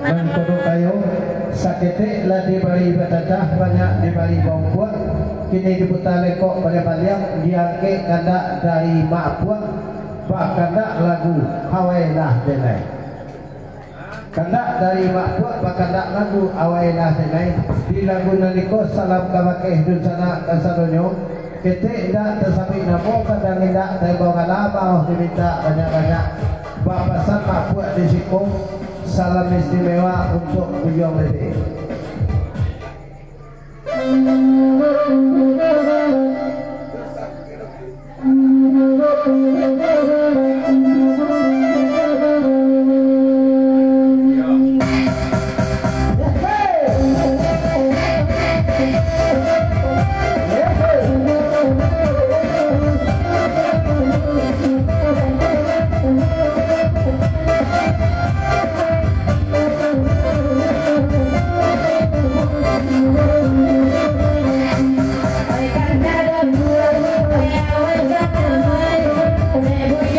Dan kudu kayu sakit lah di bali batacah banyak di bali bongkuat kini diputar lekok pada baliang diangke kandak dari mak puak bak kandak lagu hawailah denai kandak dari mak puak bak kandak lagu hawailah denai di lagu naliko salam kabakeh dun sana kasadonyo ketik dak tersapi namo kadang indak dari bawah lama diminta banyak-banyak bapasan mak puak di sikung salam istimewa untuk Bujong Lede. Never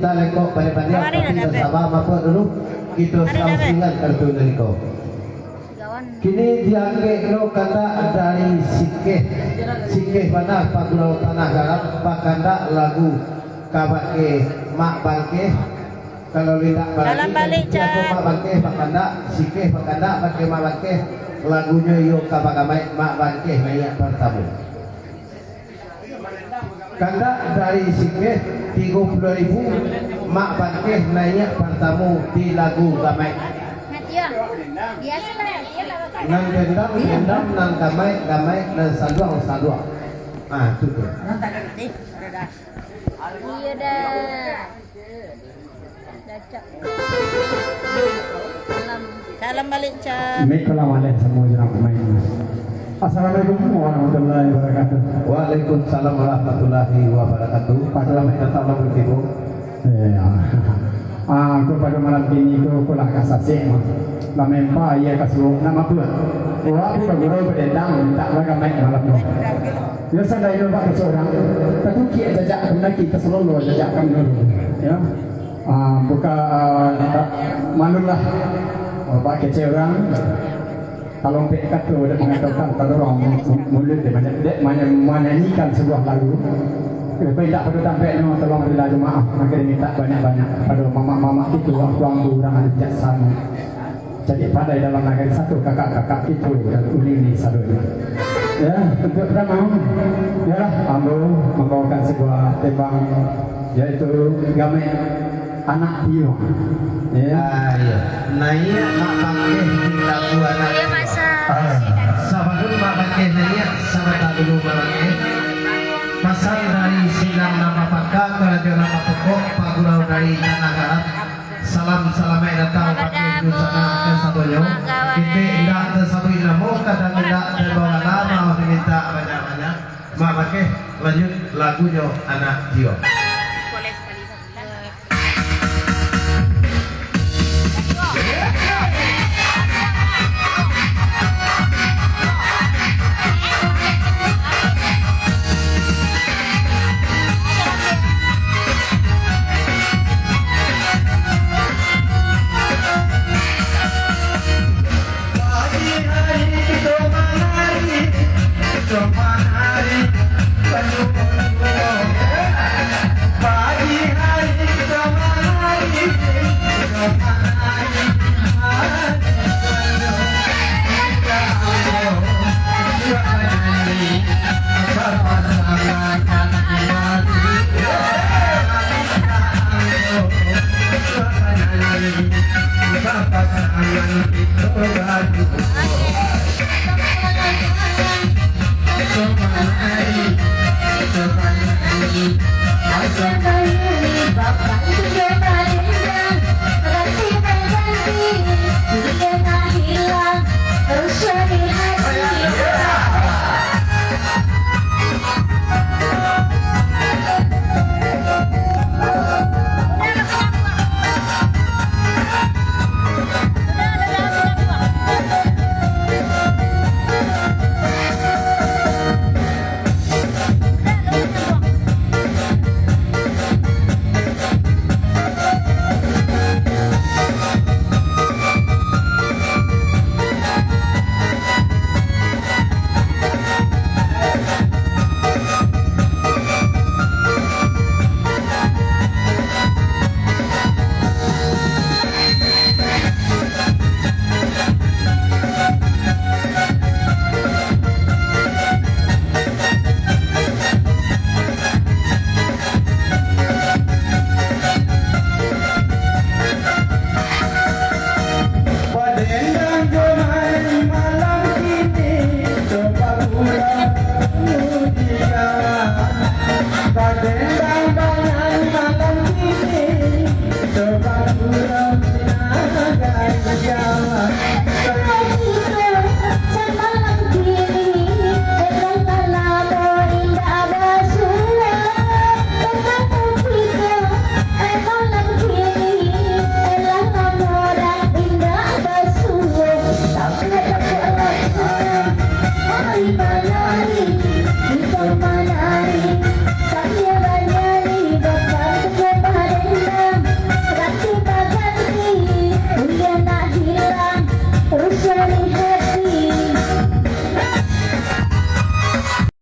buta leko pada panjang kita sama apa dulu kita selangsungan kartu niko. Kini diangge no kata dari sikeh mana pagulau tanah garam pakanda lagu kabake mak bangke kalau lidak balik mak bangke pakanda sikeh pakanda pakai mak bangke lagunya yo kabagamai mak bangke naik pertama kanda dari sikeh 30.000 mak bangke naik pertama di lagu gamai nang dendam nang gamai nang saduang itu tuh iya dah salam balik cap semua jenang pemain. Assalamualaikum warahmatullahi wabarakatuh. Waalaikumsalam warahmatullahi wabarakatuh. Selamat datang lagi Ibu. Aku pada malam ini aku pulang kasasi lamempa ia kasih nama pun. Aku bergurau berdendang tak lagi main malam tu. Ya saya dah lupa seorang. Tapi kita jajak kena kita selalu jajak kami dulu. Ya. Buka manulah. Pak kecil orang. Kalau PK tu ada mengatakan kalau orang mulut dia menyanyikan sebuah lagu. Tidak perlu sampai no tolong bila maaf maka minta banyak-banyak pada mama-mama itu tuang orang bijaksana. Jadi pandai dalam negeri satu kakak-kakak itu dan ini satu. Ya, untuk pertama yalah ambo membawakan sebuah tembang yaitu game anak Tio. Ya, iya. Naya mak bangke di lagu anak. iya masa Sabar dulu mak bangke naya sabar dulu mak bangke. Pasal dari silang nama pakar kerajaan nama pokok pagulau dari tanah garam salam datang pakai busana ke saboyo kita indah ke saboyo namo kadang indah dan bawa lama minta banyak-banyak mak pakai lanjut lagunya anak Tio. Bye.